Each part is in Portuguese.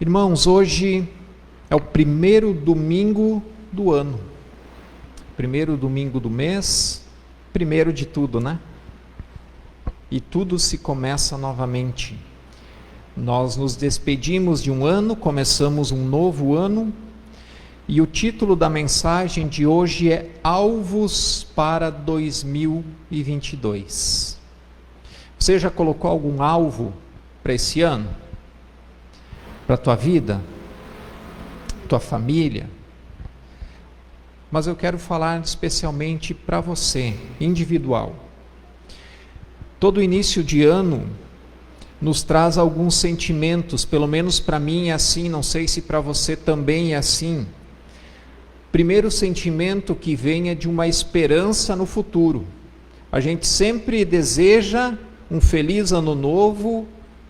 Irmãos, hoje é o primeiro domingo do ano, primeiro domingo do mês, primeiro de tudo, né? E tudo se começa novamente. Nós nos despedimos de um ano, começamos um novo ano, e o título da mensagem de hoje é Alvos para 2022. Você já colocou algum alvo para esse ano? Para a tua vida? Tua família? Mas eu quero falar especialmente para você, individual. Todo início de ano nos traz alguns sentimentos, pelo menos para mim é assim, não sei se para você também é assim. Primeiro sentimento que vem é de uma esperança no futuro. A gente sempre deseja um feliz ano novo,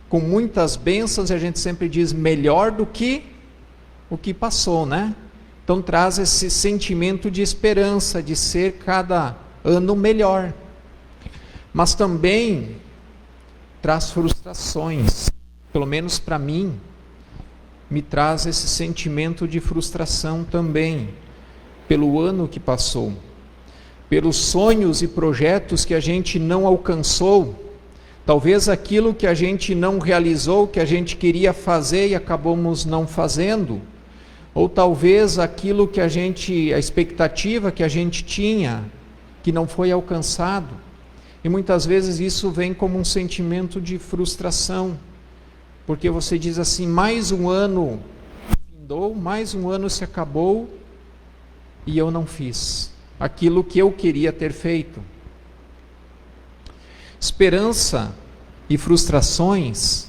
com muitas bênçãos, e a gente sempre diz melhor do que o que passou, né? Então traz esse sentimento de esperança, de ser cada ano melhor. Mas também traz frustrações, pelo menos para mim, me traz esse sentimento de frustração também, pelo ano que passou, pelos sonhos e projetos que a gente não alcançou, talvez aquilo que a gente não realizou, que a gente queria fazer e acabamos não fazendo, ou talvez aquilo que a expectativa que a gente tinha, que não foi alcançado. E muitas vezes isso vem como um sentimento de frustração, porque você diz assim, mais um ano findou, mais um ano se acabou, e eu não fiz aquilo que eu queria ter feito. Esperança e frustrações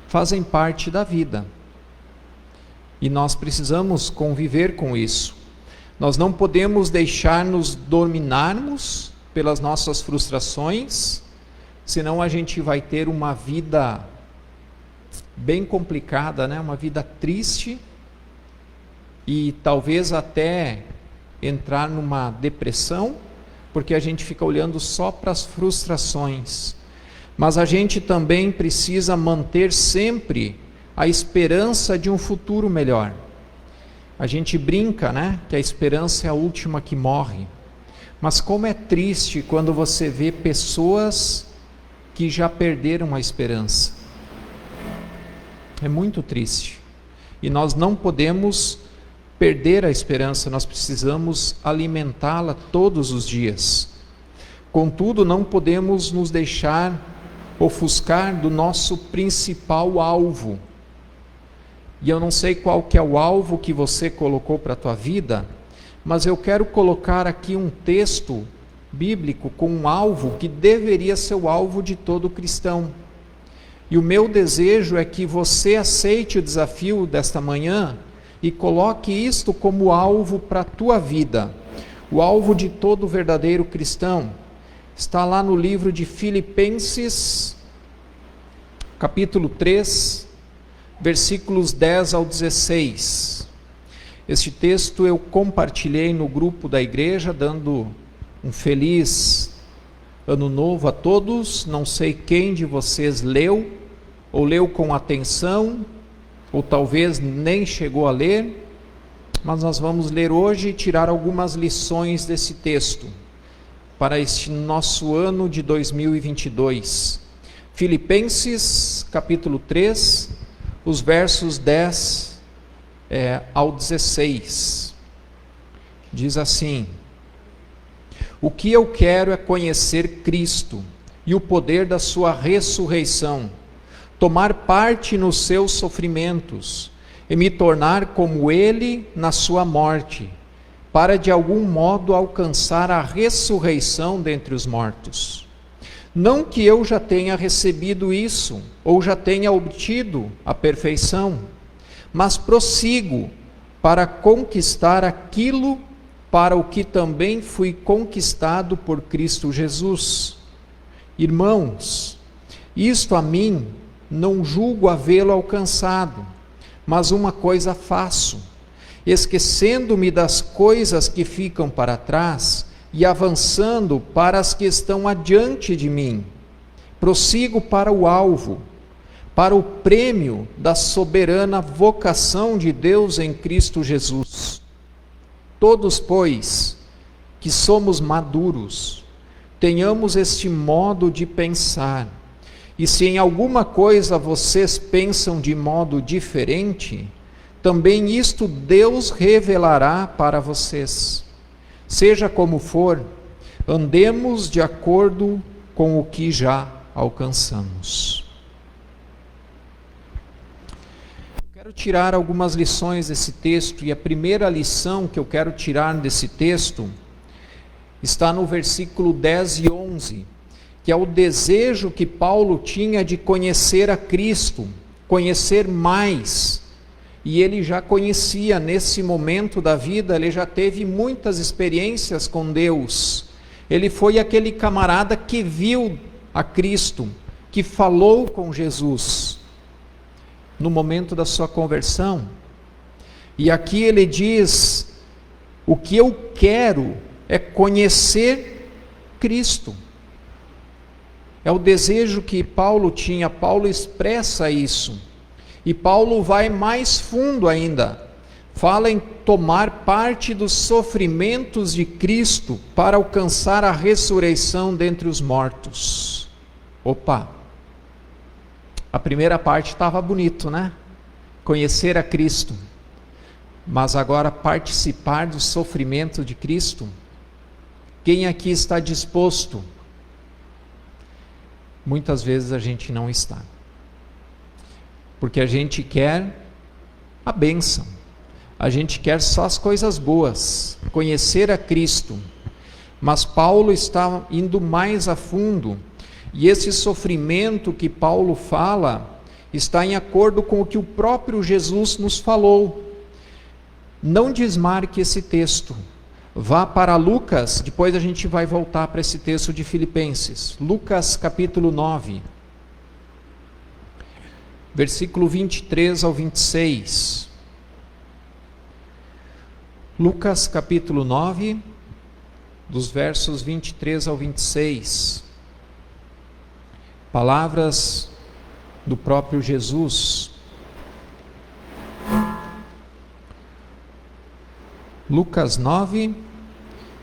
fazem parte da vida. E nós precisamos conviver com isso. Nós não podemos deixar-nos dominarmos pelas nossas frustrações, senão a gente vai ter uma vida bem complicada, né? Uma vida triste e talvez até entrar numa depressão, porque a gente fica olhando só para as frustrações. Mas a gente também precisa manter sempre a esperança de um futuro melhor. A gente brinca, né, que a esperança é a última que morre. Mas como é triste quando você vê pessoas que já perderam a esperança. É muito triste. E nós não podemos perder a esperança, nós precisamos alimentá-la todos os dias. Contudo, não podemos nos deixar ofuscar do nosso principal alvo. E eu não sei qual que é o alvo que você colocou para a tua vida, mas eu quero colocar aqui um texto bíblico com um alvo que deveria ser o alvo de todo cristão. E o meu desejo é que você aceite o desafio desta manhã e coloque isto como alvo para a tua vida. O alvo de todo verdadeiro cristão está lá no livro de Filipenses, capítulo 3, versículos 10 ao 16. Este texto eu compartilhei no grupo da igreja, dando um feliz ano novo a todos. Não sei quem de vocês leu, ou leu com atenção, ou talvez nem chegou a ler, mas nós vamos ler hoje e tirar algumas lições desse texto, para este nosso ano de 2022. Filipenses, capítulo 3, os versos 10 ao 16. Diz assim: o que eu quero é conhecer Cristo e o poder da sua ressurreição, tomar parte nos seus sofrimentos e me tornar como ele na sua morte, para de algum modo alcançar a ressurreição dentre os mortos. Não que eu já tenha recebido isso, ou já tenha obtido a perfeição, mas prossigo para conquistar aquilo para o que também fui conquistado por Cristo Jesus. Irmãos, isto a mim não julgo havê-lo alcançado, mas uma coisa faço, esquecendo-me das coisas que ficam para trás e avançando para as que estão adiante de mim, prossigo para o alvo, para o prêmio da soberana vocação de Deus em Cristo Jesus. Todos, pois, que somos maduros, tenhamos este modo de pensar, e se em alguma coisa vocês pensam de modo diferente, também isto Deus revelará para vocês. Seja como for, andemos de acordo com o que já alcançamos. Quero tirar algumas lições desse texto, e a primeira lição que eu quero tirar desse texto está no versículo 10 e 11, que é o desejo que Paulo tinha de conhecer a Cristo, conhecer mais. E ele já conhecia nesse momento da vida, ele já teve muitas experiências com Deus. Ele foi aquele camarada que viu a Cristo, que falou com Jesus no momento da sua conversão. E aqui ele diz: o que eu quero é conhecer Cristo. É o desejo que Paulo tinha. Paulo expressa isso. E Paulo vai mais fundo ainda. Fala em tomar parte dos sofrimentos de Cristo para alcançar a ressurreição dentre os mortos. Opa! A primeira parte estava bonito, né? Conhecer a Cristo. Mas agora participar do sofrimento de Cristo. Quem aqui está disposto? Muitas vezes a gente não está. Porque a gente quer a bênção. A gente quer só as coisas boas. Conhecer a Cristo. Mas Paulo está indo mais a fundo. E esse sofrimento que Paulo fala está em acordo com o que o próprio Jesus nos falou. Não desmarque esse texto. Vá para Lucas, depois a gente vai voltar para esse texto de Filipenses. Lucas capítulo 9, versículo 23 ao 26. Lucas capítulo 9, dos versos 23 ao 26. Palavras do próprio Jesus. Lucas 9,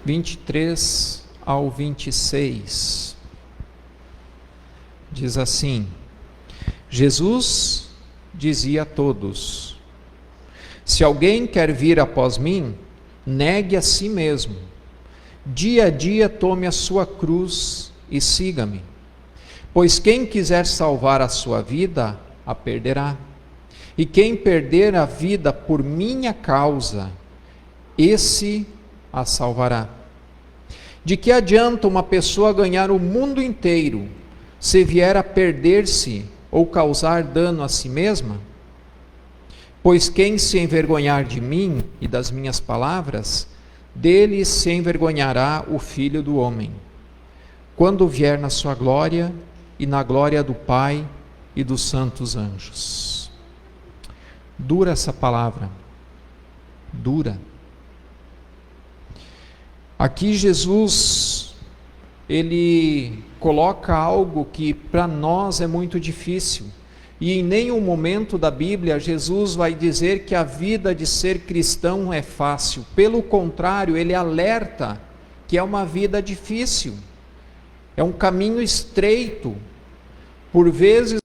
23 ao 26. Diz assim: Jesus dizia a todos: se alguém quer vir após mim, negue a si mesmo. Dia a dia tome a sua cruz e siga-me. Pois quem quiser salvar a sua vida, a perderá. E quem perder a vida por minha causa, esse a salvará. De que adianta uma pessoa ganhar o mundo inteiro, se vier a perder-se ou causar dano a si mesma? Pois quem se envergonhar de mim e das minhas palavras, dele se envergonhará o Filho do Homem, quando vier na sua glória e na glória do Pai e dos santos anjos. Dura essa palavra, dura. Aqui Jesus, ele coloca algo que para nós é muito difícil. E em nenhum momento da Bíblia Jesus vai dizer que a vida de ser cristão é fácil. Pelo contrário, ele alerta que é uma vida difícil. É um caminho estreito. Por vezes,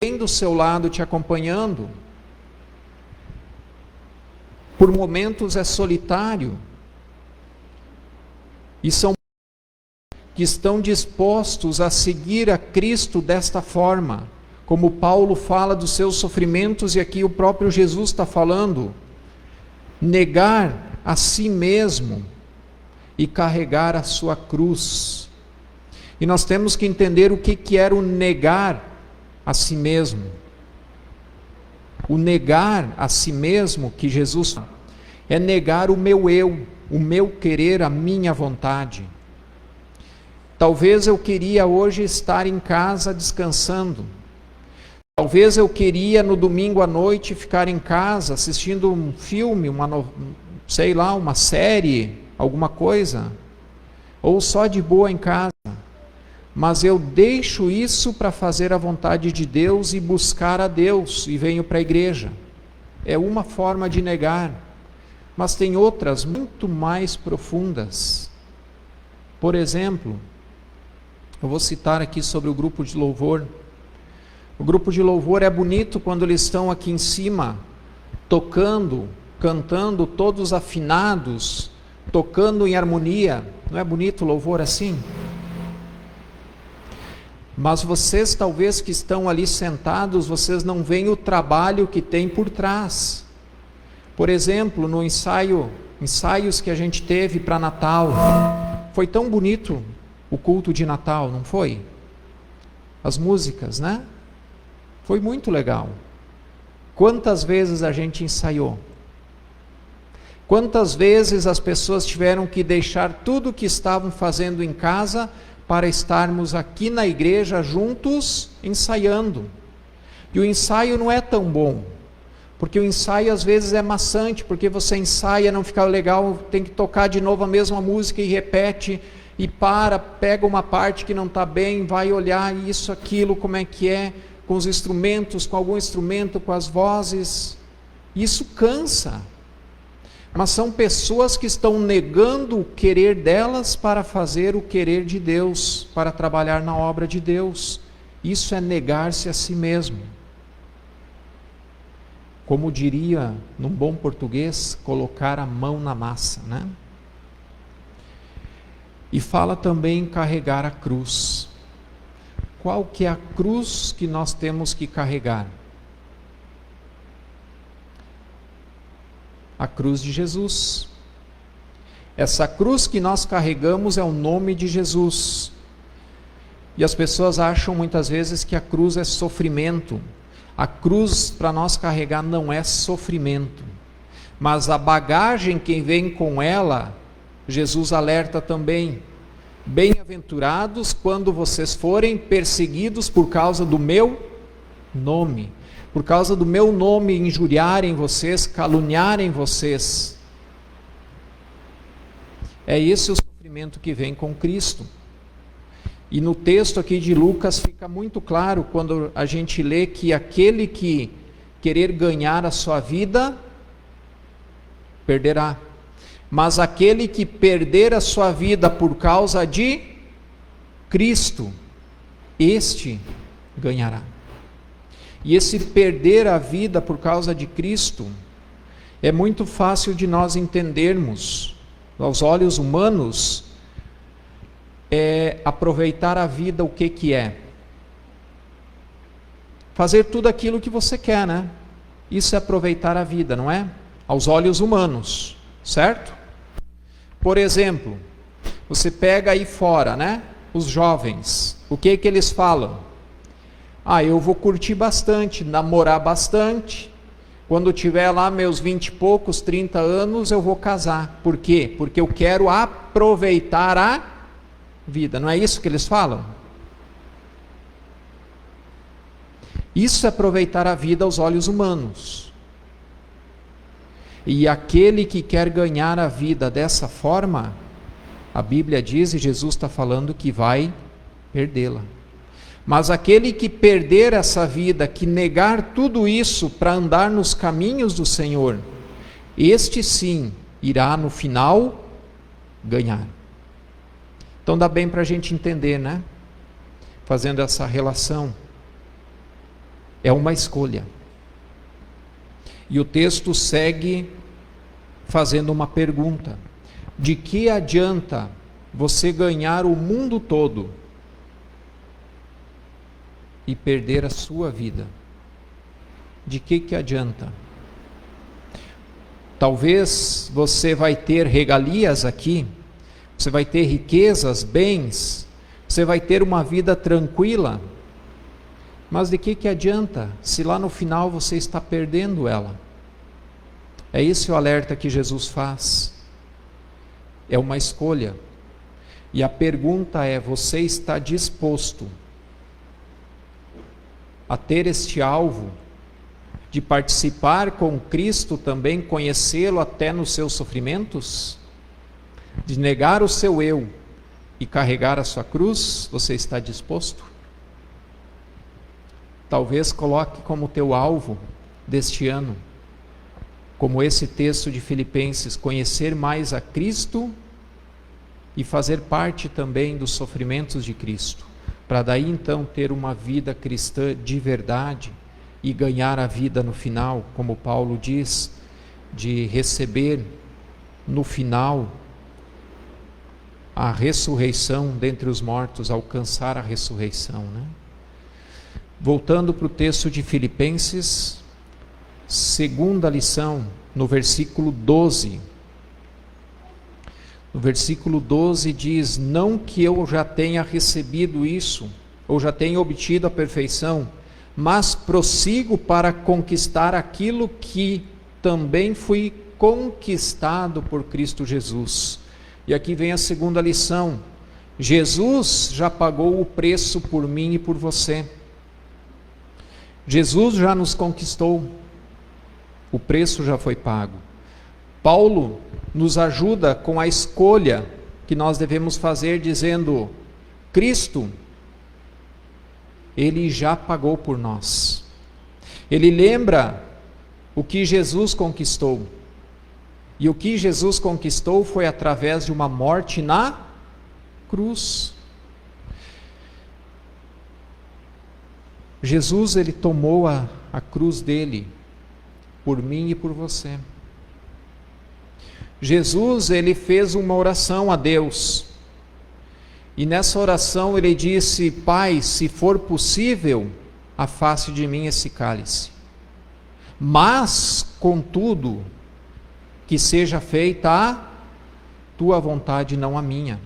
alguém do seu lado te acompanhando. Por momentos é solitário. E são que estão dispostos a seguir a Cristo desta forma, como Paulo fala dos seus sofrimentos, e aqui o próprio Jesus está falando, negar a si mesmo e carregar a sua cruz. E nós temos que entender o que era o negar a si mesmo. O negar a si mesmo que Jesus fala, é negar o meu eu, o meu querer, a minha vontade. Talvez eu queria hoje estar em casa descansando. Talvez eu queria no domingo à noite ficar em casa assistindo um filme, uma série, alguma coisa. Ou só de boa em casa. mas eu deixo isso para fazer a vontade de Deus e buscar a Deus e venho para a igreja. É uma forma de negar, mas tem outras muito mais profundas. Por exemplo, eu vou citar aqui sobre o grupo de louvor. O grupo de louvor é bonito quando eles estão aqui em cima, tocando, cantando, todos afinados, tocando em harmonia. Não é bonito o louvor assim? Mas vocês, talvez que estão ali sentados, vocês não veem o trabalho que tem por trás. Por exemplo, no ensaios que a gente teve para Natal, foi tão bonito o culto de Natal, não foi? As músicas, né? Foi muito legal. Quantas vezes a gente ensaiou? Quantas vezes as pessoas tiveram que deixar tudo o que estavam fazendo em casa para estarmos aqui na igreja juntos ensaiando? E o ensaio não é tão bom, porque o ensaio às vezes é maçante, porque você ensaia, não fica legal, tem que tocar de novo a mesma música e repete, e pega uma parte que não está bem, vai olhar isso, aquilo, como é que é, com os instrumentos, com algum instrumento, com as vozes. Isso cansa. Mas são pessoas que estão negando o querer delas para fazer o querer de Deus, para trabalhar na obra de Deus. Isso é negar-se a si mesmo. Como diria num bom português, colocar a mão na massa, né? E fala também em carregar a cruz. Qual que é a cruz que nós temos que carregar? A cruz de Jesus. Essa cruz que nós carregamos é o nome de Jesus. E as pessoas acham muitas vezes que a cruz é sofrimento. A cruz para nós carregar não é sofrimento, mas a bagagem que vem com ela, Jesus alerta também: bem-aventurados quando vocês forem perseguidos por causa do meu nome. Por causa do meu nome injuriarem vocês, caluniarem vocês. É esse o sofrimento que vem com Cristo. E no texto aqui de Lucas fica muito claro quando a gente lê que aquele que querer ganhar a sua vida, perderá. Mas aquele que perder a sua vida por causa de Cristo, este ganhará. E esse perder a vida por causa de Cristo é muito fácil de nós entendermos. Aos olhos humanos, é aproveitar a vida. O que é? Fazer tudo aquilo que você quer, né? Isso é aproveitar a vida, não é? Aos olhos humanos, certo? Por exemplo, você pega aí fora, né? Os jovens, o que eles falam? Eu vou curtir bastante, namorar bastante. Quando tiver lá meus 20 e poucos, 30 anos, eu vou casar. Por quê? Porque eu quero aproveitar a vida. Não é isso que eles falam? Isso é aproveitar a vida aos olhos humanos. E aquele que quer ganhar a vida dessa forma, a Bíblia diz, e Jesus está falando, que vai perdê-la. Mas aquele que perder essa vida, que negar tudo isso para andar nos caminhos do Senhor, este sim irá no final ganhar. Então dá bem para a gente entender, né? Fazendo essa relação. É uma escolha. E o texto segue fazendo uma pergunta: de que adianta você ganhar o mundo todo e perder a sua vida? De que adianta? Talvez você vai ter regalias aqui, você vai ter riquezas, bens, você vai ter uma vida tranquila, mas de que adianta se lá no final você está perdendo ela? É esse o alerta que Jesus faz. É uma escolha. E a pergunta é: você está disposto a ter este alvo, de participar com Cristo também, conhecê-lo até nos seus sofrimentos? De negar o seu eu, e carregar a sua cruz, você está disposto? Talvez coloque como teu alvo deste ano, como esse texto de Filipenses, conhecer mais a Cristo e fazer parte também dos sofrimentos de Cristo, para daí então ter uma vida cristã de verdade e ganhar a vida no final, como Paulo diz, de receber no final a ressurreição dentre os mortos, alcançar a ressurreição, né? Voltando para o texto de Filipenses, segunda lição, no versículo 12. No versículo 12 diz: não que eu já tenha recebido isso, ou já tenha obtido a perfeição, mas prossigo para conquistar aquilo que também fui conquistado por Cristo Jesus. E aqui vem a segunda lição: Jesus já pagou o preço por mim e por você. Jesus já nos conquistou, o preço já foi pago. Paulo nos ajuda com a escolha que nós devemos fazer, dizendo: Cristo, Ele já pagou por nós. Ele lembra o que Jesus conquistou. E o que Jesus conquistou foi através de uma morte na cruz. Jesus, Ele tomou a cruz dele, por mim e por você. Jesus, Ele fez uma oração a Deus. E nessa oração Ele disse: Pai, se for possível, afaste de mim esse cálice. Mas, contudo, que seja feita a tua vontade, não a minha.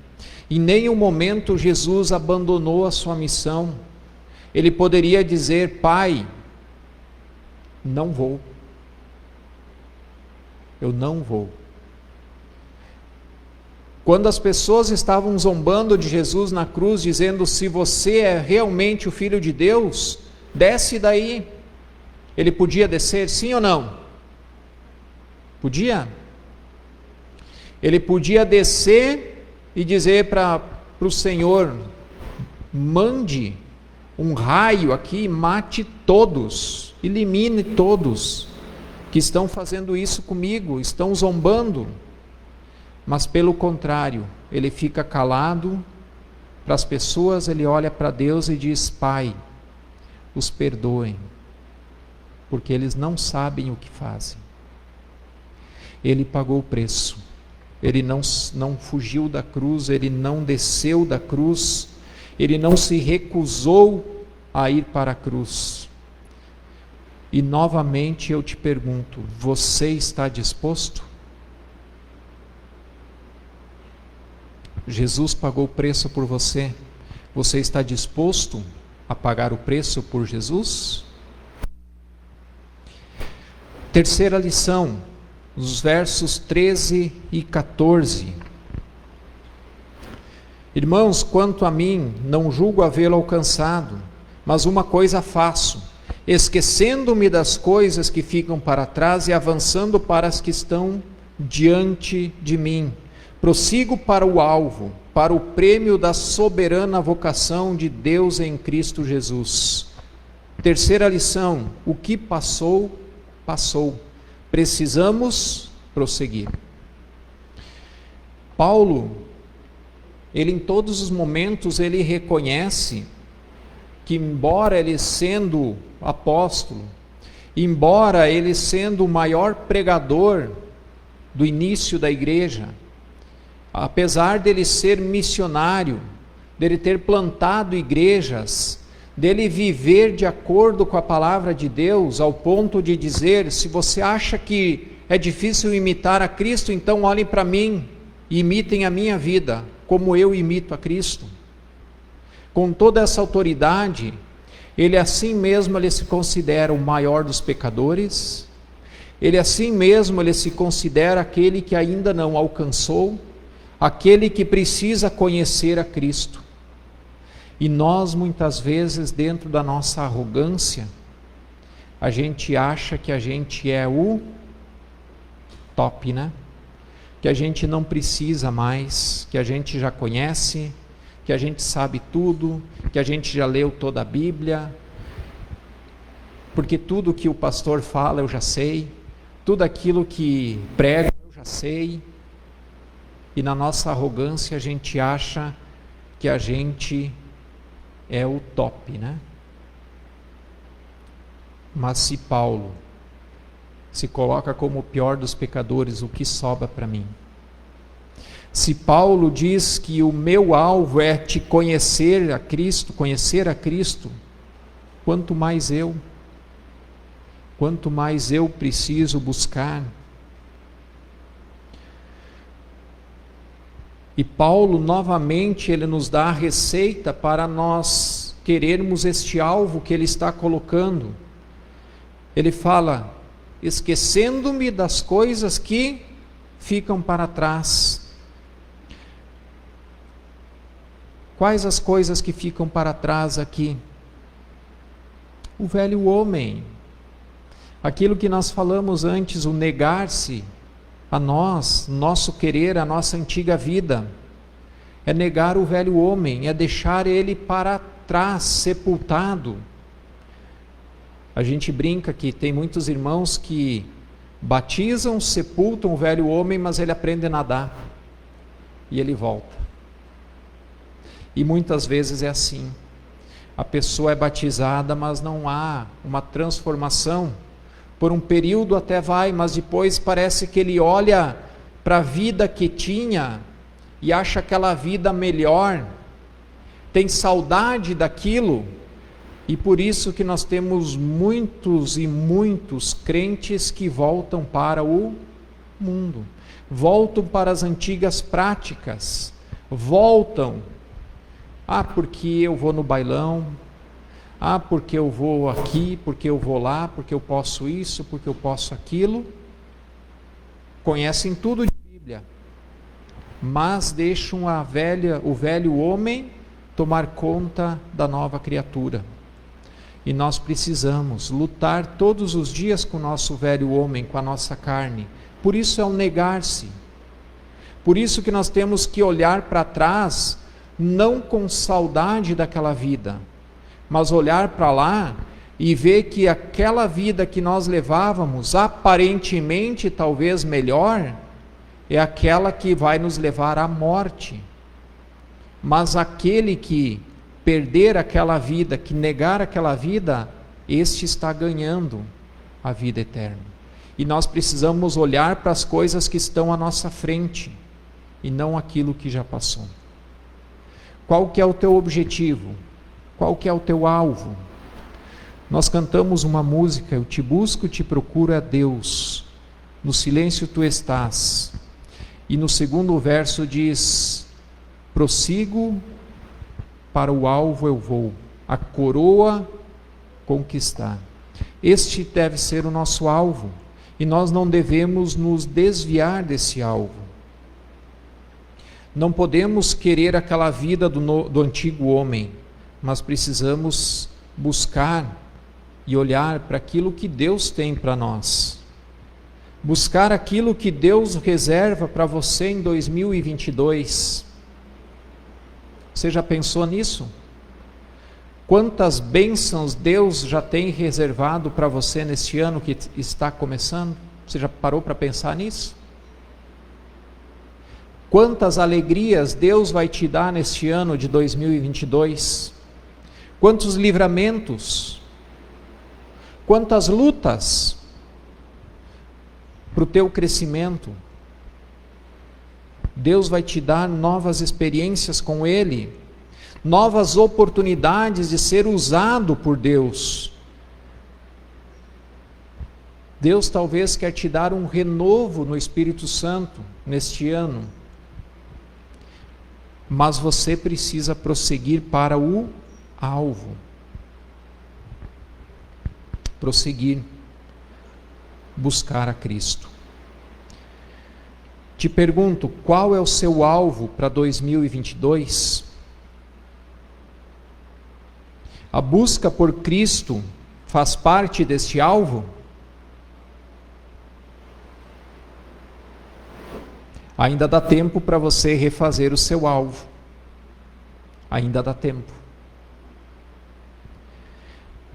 Em nenhum momento Jesus abandonou a sua missão. Ele poderia dizer: Pai, não vou. Eu não vou. Quando as pessoas estavam zombando de Jesus na cruz, dizendo: se você é realmente o Filho de Deus, desce daí. Ele podia descer, sim ou não? Podia? Ele podia descer e dizer para o Senhor: mande um raio aqui, mate todos, elimine todos que estão fazendo isso comigo, estão zombando. Mas pelo contrário, ele fica calado para as pessoas, ele olha para Deus e diz: Pai, os perdoem, porque eles não sabem o que fazem. Ele pagou o preço, ele não fugiu da cruz, ele não desceu da cruz, ele não se recusou a ir para a cruz. E novamente eu te pergunto: você está disposto? Jesus pagou o preço por você. Você está disposto a pagar o preço por Jesus? Terceira lição, os versos 13 e 14. Irmãos, quanto a mim, não julgo havê-lo alcançado, mas uma coisa faço, esquecendo-me das coisas que ficam para trás e avançando para as que estão diante de mim. Prossigo para o alvo, para o prêmio da soberana vocação de Deus em Cristo Jesus. Terceira lição: o que passou, passou. Precisamos prosseguir. Paulo, ele em todos os momentos, ele reconhece que, embora ele sendo apóstolo, embora ele sendo o maior pregador do início da igreja, apesar dele ser missionário, dele ter plantado igrejas, dele viver de acordo com a palavra de Deus, ao ponto de dizer: se você acha que é difícil imitar a Cristo, então olhem para mim e imitem a minha vida, como eu imito a Cristo. Com toda essa autoridade, ele assim mesmo ele se considera o maior dos pecadores, ele assim mesmo ele se considera aquele que ainda não alcançou, aquele que precisa conhecer a Cristo. E nós muitas vezes, dentro da nossa arrogância, a gente acha que a gente é o top, né? Que a gente não precisa mais, que a gente já conhece, que a gente sabe tudo, que a gente já leu toda a Bíblia, porque tudo que o pastor fala eu já sei, tudo aquilo que prega eu já sei, e na nossa arrogância a gente acha que a gente é o top, né? Mas se Paulo se coloca como o pior dos pecadores, o que sobra para mim? Se Paulo diz que o meu alvo é te conhecer a Cristo, quanto mais eu preciso buscar. E Paulo, novamente, ele nos dá a receita para nós querermos este alvo que ele está colocando. Ele fala: esquecendo-me das coisas que ficam para trás. Quais as coisas que ficam para trás aqui? O velho homem. Aquilo que nós falamos antes, o negar-se a nós, nosso querer, a nossa antiga vida. É negar o velho homem, é deixar ele para trás, sepultado. A gente brinca que tem muitos irmãos que batizam, sepultam o velho homem, mas ele aprende a nadar e ele volta. E muitas vezes é assim. A pessoa é batizada, mas não há uma transformação. Por um período até vai, mas depois parece que ele olha para a vida que tinha e acha aquela vida melhor, tem saudade daquilo. E por isso que nós temos muitos e muitos crentes que voltam para o mundo, voltam para as antigas práticas, voltam, porque eu vou no bailão, porque eu vou aqui, porque eu vou lá, porque eu posso isso, porque eu posso aquilo. Conhecem tudo de Bíblia, mas deixam o velho homem tomar conta da nova criatura. E nós precisamos lutar todos os dias com o nosso velho homem, com a nossa carne. Por isso é o negar-se. Por isso que nós temos que olhar para trás, não com saudade daquela vida, mas olhar para lá e ver que aquela vida que nós levávamos, aparentemente talvez melhor, é aquela que vai nos levar à morte. Mas aquele que perder aquela vida, que negar aquela vida, este está ganhando a vida eterna. E nós precisamos olhar para as coisas que estão à nossa frente e não aquilo que já passou. Qual que é o teu objetivo? Qual que é o teu alvo? Nós cantamos uma música: eu te busco, te procuro a Deus, no silêncio tu estás. E no segundo verso diz: prossigo, para o alvo eu vou, a coroa conquistar. Este deve ser o nosso alvo, e nós não devemos nos desviar desse alvo. Não podemos querer aquela vida do antigo homem, mas precisamos buscar e olhar para aquilo que Deus tem para nós. Buscar aquilo que Deus reserva para você em 2022. Você já pensou nisso? Quantas bênçãos Deus já tem reservado para você neste ano que está começando? Você já parou para pensar nisso? Quantas alegrias Deus vai te dar neste ano de 2022? Quantos livramentos? Quantas lutas para o teu crescimento? Deus vai te dar novas experiências com Ele, novas oportunidades de ser usado por Deus. Deus talvez quer te dar um renovo no Espírito Santo neste ano, mas você precisa prosseguir para o alvo. Prosseguir, buscar a Cristo. Te pergunto, qual é o seu alvo para 2022? A busca por Cristo faz parte deste alvo? Ainda dá tempo para você refazer o seu alvo. Ainda dá tempo.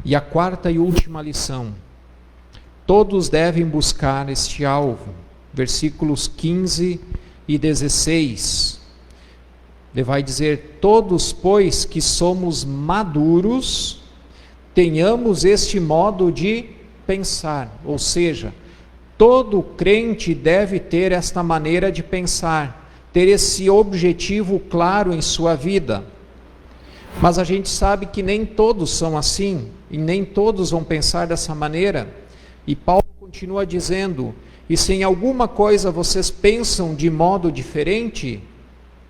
E a quarta e última lição: todos devem buscar este alvo. Versículos 15 e 16. Ele vai dizer: todos, pois, que somos maduros, tenhamos este modo de pensar. Ou seja, todo crente deve ter esta maneira de pensar, ter esse objetivo claro em sua vida. Mas a gente sabe que nem todos são assim, e nem todos vão pensar dessa maneira. E Paulo continua dizendo: e se em alguma coisa vocês pensam de modo diferente,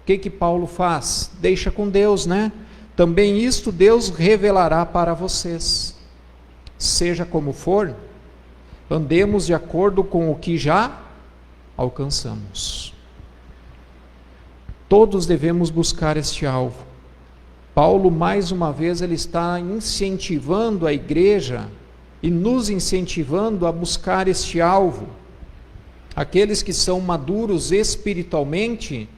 o que Paulo faz? Deixa com Deus, né? Também isto Deus revelará para vocês. Seja como for, andemos de acordo com o que já alcançamos. Todos devemos buscar este alvo. Paulo, mais uma vez, ele está incentivando a igreja e nos incentivando a buscar este alvo. Aqueles que são maduros espiritualmente,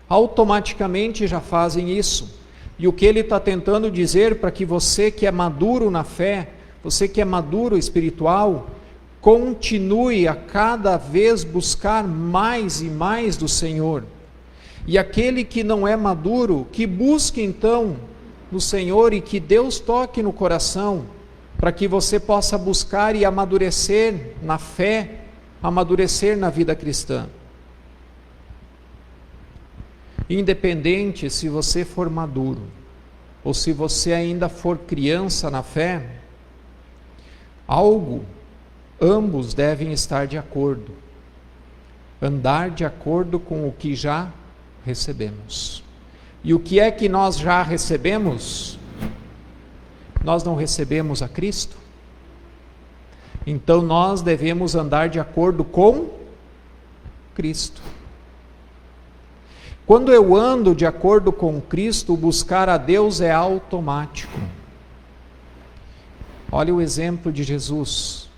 automaticamente já fazem isso. E o que ele está tentando dizer para que você que é maduro na fé, você que é maduro espiritual, continue a cada vez buscar mais e mais do Senhor. E aquele que não é maduro, que busque então no Senhor e que Deus toque no coração, para que você possa buscar e amadurecer na fé, amadurecer na vida cristã. Independente se você for maduro, ou se você ainda for criança na fé, ambos devem estar de acordo, andar de acordo com o que já recebemos. E o que é que nós já recebemos? Nós não recebemos a Cristo? Então nós devemos andar de acordo com Cristo. Quando eu ando de acordo com Cristo, buscar a Deus é automático. Olha o exemplo de Jesus.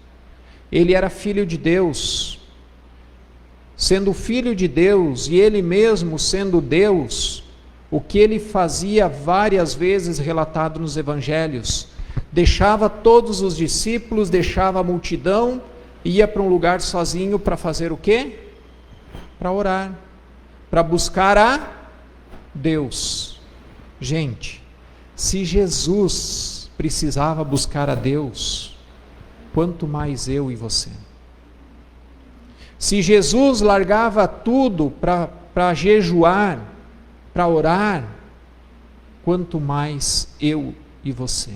Ele era filho de Deus. Sendo filho de Deus e ele mesmo sendo Deus, o que ele fazia várias vezes relatado nos evangelhos, deixava todos os discípulos, deixava a multidão, ia para um lugar sozinho para fazer o quê? Para orar, para buscar a Deus. Gente, se Jesus precisava buscar a Deus, quanto mais eu e você. Se Jesus largava tudo para jejuar, para orar, quanto mais eu e você.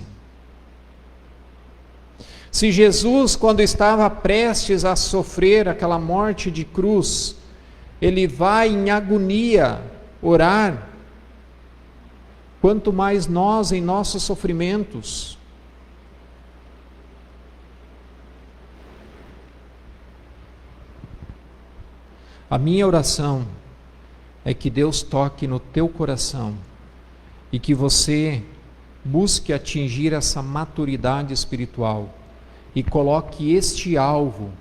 Se Jesus, quando estava prestes a sofrer aquela morte de cruz, ele vai em agonia orar, quanto mais nós em nossos sofrimentos. A minha oração é que Deus toque no teu coração e que você busque atingir essa maturidade espiritual e coloque este alvo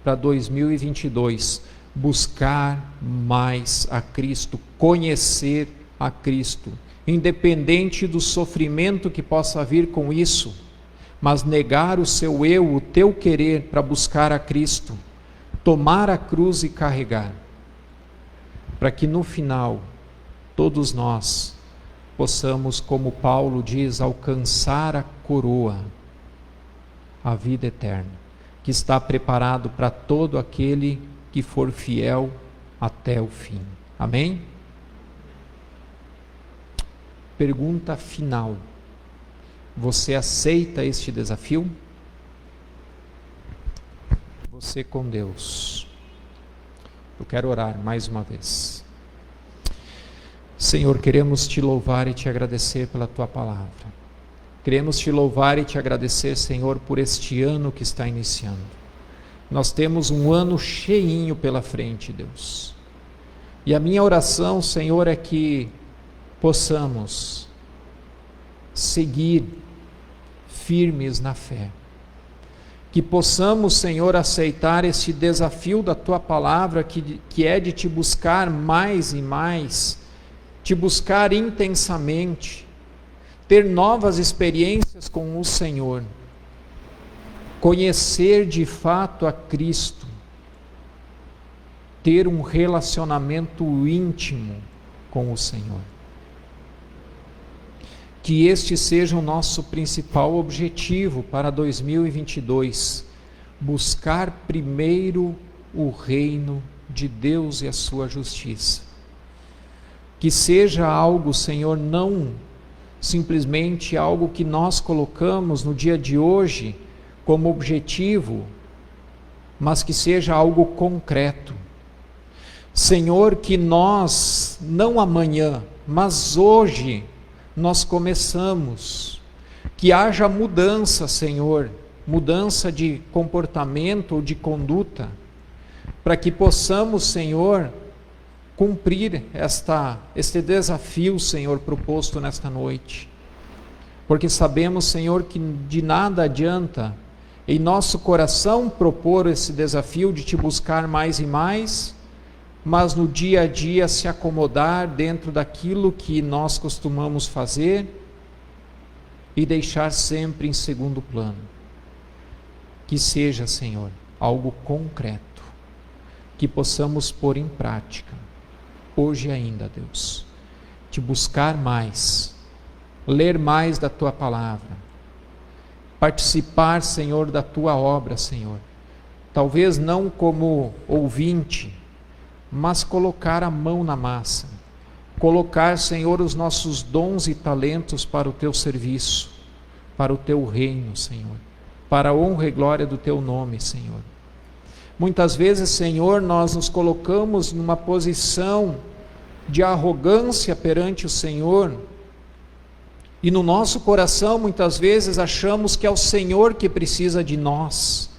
para 2022, buscar mais a Cristo, conhecer a Cristo, independente do sofrimento que possa vir com isso, mas negar o seu eu, o teu querer para buscar a Cristo, tomar a cruz e carregar, para que no final, todos nós possamos, como Paulo diz, alcançar a coroa, a vida eterna, que está preparado para todo aquele que for fiel até o fim. Amém? Pergunta final: você aceita este desafio? Você com Deus. Eu quero orar mais uma vez. Senhor, queremos te louvar e te agradecer pela tua palavra. Queremos te louvar e te agradecer, Senhor, por este ano que está iniciando. Nós temos um ano cheinho pela frente, Deus. E a minha oração, Senhor, é que possamos seguir firmes na fé. Que possamos, Senhor, aceitar esse desafio da tua palavra, que é de te buscar mais e mais, te buscar intensamente, ter novas experiências com o Senhor, conhecer de fato a Cristo, ter um relacionamento íntimo com o Senhor. Que este seja o nosso principal objetivo para 2022, buscar primeiro o reino de Deus e a sua justiça. Que seja algo, Senhor, não simplesmente algo que nós colocamos no dia de hoje como objetivo, mas que seja algo concreto. Senhor, que nós, não amanhã, mas hoje, nós começamos, que haja mudança, Senhor, mudança de comportamento ou de conduta, para que possamos, Senhor, cumprir este desafio, Senhor, proposto nesta noite. Porque sabemos, Senhor, que de nada adianta em nosso coração propor esse desafio de te buscar mais e mais, mas no dia a dia se acomodar dentro daquilo que nós costumamos fazer e deixar sempre em segundo plano. Que seja, Senhor, algo concreto, que possamos pôr em prática, hoje ainda, Deus, te buscar mais, ler mais da Tua Palavra, participar, Senhor, da Tua obra, Senhor, talvez não como ouvinte, mas colocar a mão na massa, colocar, Senhor, os nossos dons e talentos para o Teu serviço, para o Teu reino, Senhor, para a honra e glória do Teu nome, Senhor. Muitas vezes, Senhor, nós nos colocamos numa posição de arrogância perante o Senhor, e no nosso coração, muitas vezes, achamos que é o Senhor que precisa de nós,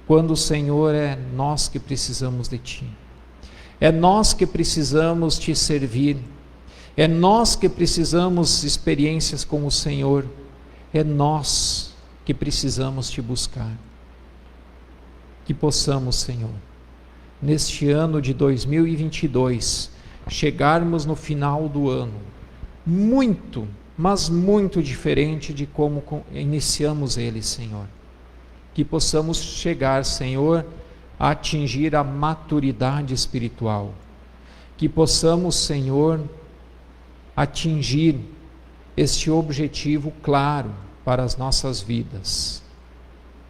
quando o Senhor é nós que precisamos de Ti. É nós que precisamos Te servir, é nós que precisamos experiências com o Senhor, é nós que precisamos Te buscar. Que possamos, Senhor, neste ano de 2022, chegarmos no final do ano, muito, mas muito diferente de como iniciamos ele, Senhor. Que possamos chegar, Senhor, a atingir a maturidade espiritual. Que possamos, Senhor, atingir este objetivo claro para as nossas vidas.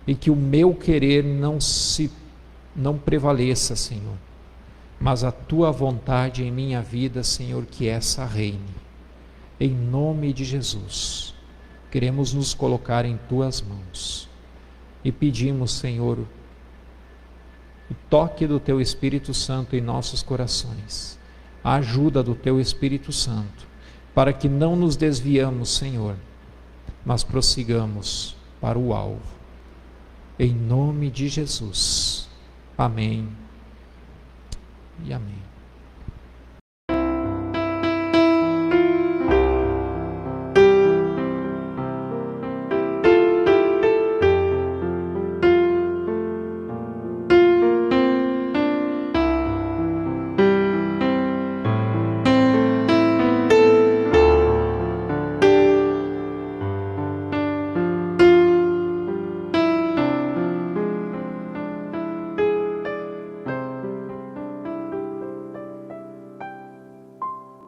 E que o meu querer não prevaleça, Senhor, mas a Tua vontade em minha vida, Senhor, que essa reine. Em nome de Jesus, queremos nos colocar em Tuas mãos e pedimos, Senhor, o toque do Teu Espírito Santo em nossos corações, a ajuda do Teu Espírito Santo, para que não nos desviamos, Senhor, mas prossigamos para o alvo. Em nome de Jesus. Amém e amém.